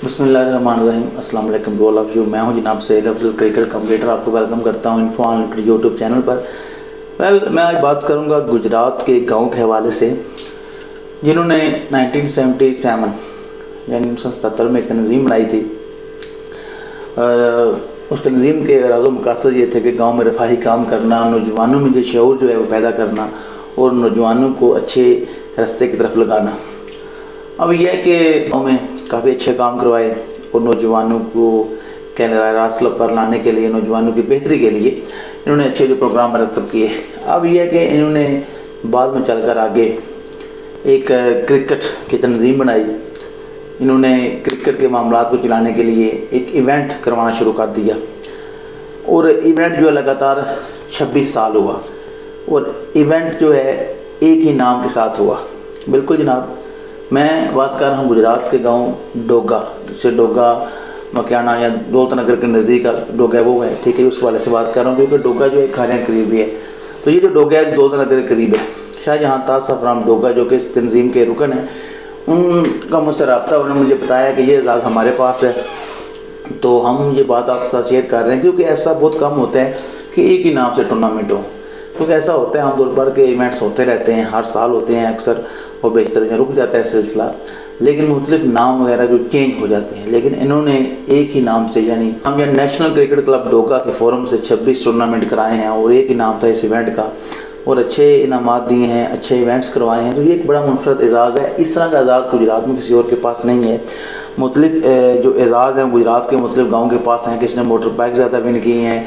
बिस्मिल्लाहिर्रहमानिर्रहीम। अस्सलाम वालेकुम टू ऑल ऑफ यू। मैं हूं जनाब सैयद अफजल क्रिकेट कमेंटेटर। आपको वेलकम करता हूं info on cricket YouTube channel पर। मैं आज बात करूंगा गुजरात के गांव के हवाले से, जिन्होंने 1977 यानी 1977 में एक तंजीम बनाई थी। उस तंजीम के राज़ो मकासद ये थे कि गाँव में रफाही काम करना, नौजवानों में जो शऊर जो है वो पैदा करना और नौजवानों को अच्छे रास्ते की तरफ लगाना। अब यह है कि गाँव में काफ़ी अच्छे काम करवाए और नौजवानों को रास्ते पर लाने के लिए, नौजवानों की बेहतरी के लिए इन्होंने अच्छे जो प्रोग्राम मरतब किए। अब यह है कि इन्होंने बाद में चलकर आगे एक क्रिकेट की तंजीम बनाई। इन्होंने क्रिकेट के मामलात को चलाने के लिए एक इवेंट करवाना शुरू कर दिया और इवेंट जो है लगातार 26 साल हुआ और इवेंट जो है एक ही नाम के साथ हुआ। बिल्कुल जनाब, मैं बात कर रहा हूँ गुजरात के गांव डोगा, जिससे डोगा मकियाना या दौलतनगर के नज़दीक डोगा वो है, ठीक है। उस वाले से बात कर रहा हूँ क्योंकि डोगा जो है खारियाँ करीब भी है। तो ये जो डोगा है दौलतनगर के करीब है। शाहजहाँ ताज सफराम डोगा जो कि तंजीम के रुकन है, उनका मुझसे रब्ता, उन्होंने मुझे बताया कि ये एजाज़ हमारे पास है, तो हम ये बात आपके साथ शेयर कर रहे हैं। क्योंकि ऐसा बहुत कम होता है कि एक ही नाम से टूर्नामेंट हो, क्योंकि ऐसा होता है आमतौर पर कि इवेंट्स होते रहते हैं, हर साल होते हैं अक्सर, और बेशतर रुक जाता है सिलसिला, लेकिन मुख्तलिफ नाम वगैरह जो चेंज हो जाते हैं। लेकिन इन्होंने एक ही नाम से, यानी हम यहाँ नेशनल क्रिकेट क्लब डोगा के फोरम से 26 टूर्नामेंट कराए हैं और एक ही नाम था इस इवेंट का, और अच्छे इनामात दिए हैं, अच्छे इवेंट्स करवाए हैं। तो ये एक बड़ा मुनफरद एजाज़ है। इस तरह का एजाज़ गुजरात में किसी और के पास नहीं है। मुख्तलिफ जो एजाज़ हैं गुजरात के मुख्तलिफ गाँव के पास हैं। किसी ने मोटर बाइक ज़्यादा विन की हैं,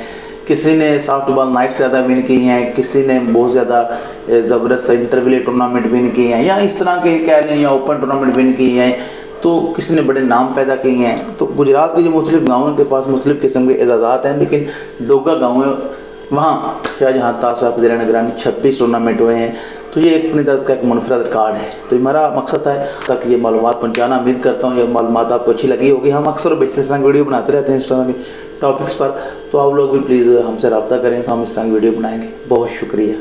किसी ने सॉफ्ट बॉल नाइट्स ज़्यादा विन की हैं, किसी ने बहुत ज़्यादा ज़बरदस्त इंटरविले टूर्नामेंट विन किए हैं, या इस तरह के कह लें या ओपन टूर्नामेंट विन किए हैं। तो किसी ने बड़े नाम पैदा किए हैं। तो गुजरात के जो मुख्तलिफ गाँव के पास मुख्तलिफ किस्म के एजाज़ात हैं, लेकिन डोगा गाँव है, वहाँ शाहजहाँ ताज साहब ज़ेर निगरानी 26 टूर्नामेंट हुए हैं। तो ये अपनी तरह का एक मुनफरद रिकॉर्ड है। तो हमारा मकसद है तक ये मालूमात पहुँचाना। उम्मीद करता हूँ ये मालूमात आपको अच्छी लगी होगी। हम अक्सर बेसिस तरह वीडियो बनाते रहते हैं इस तरह के टॉपिक्स पर, तो आप लोग भी प्लीज़ हमसे रब्ता करें तो हम इस तरह की वीडियो बनाएंगे। बहुत शुक्रिया।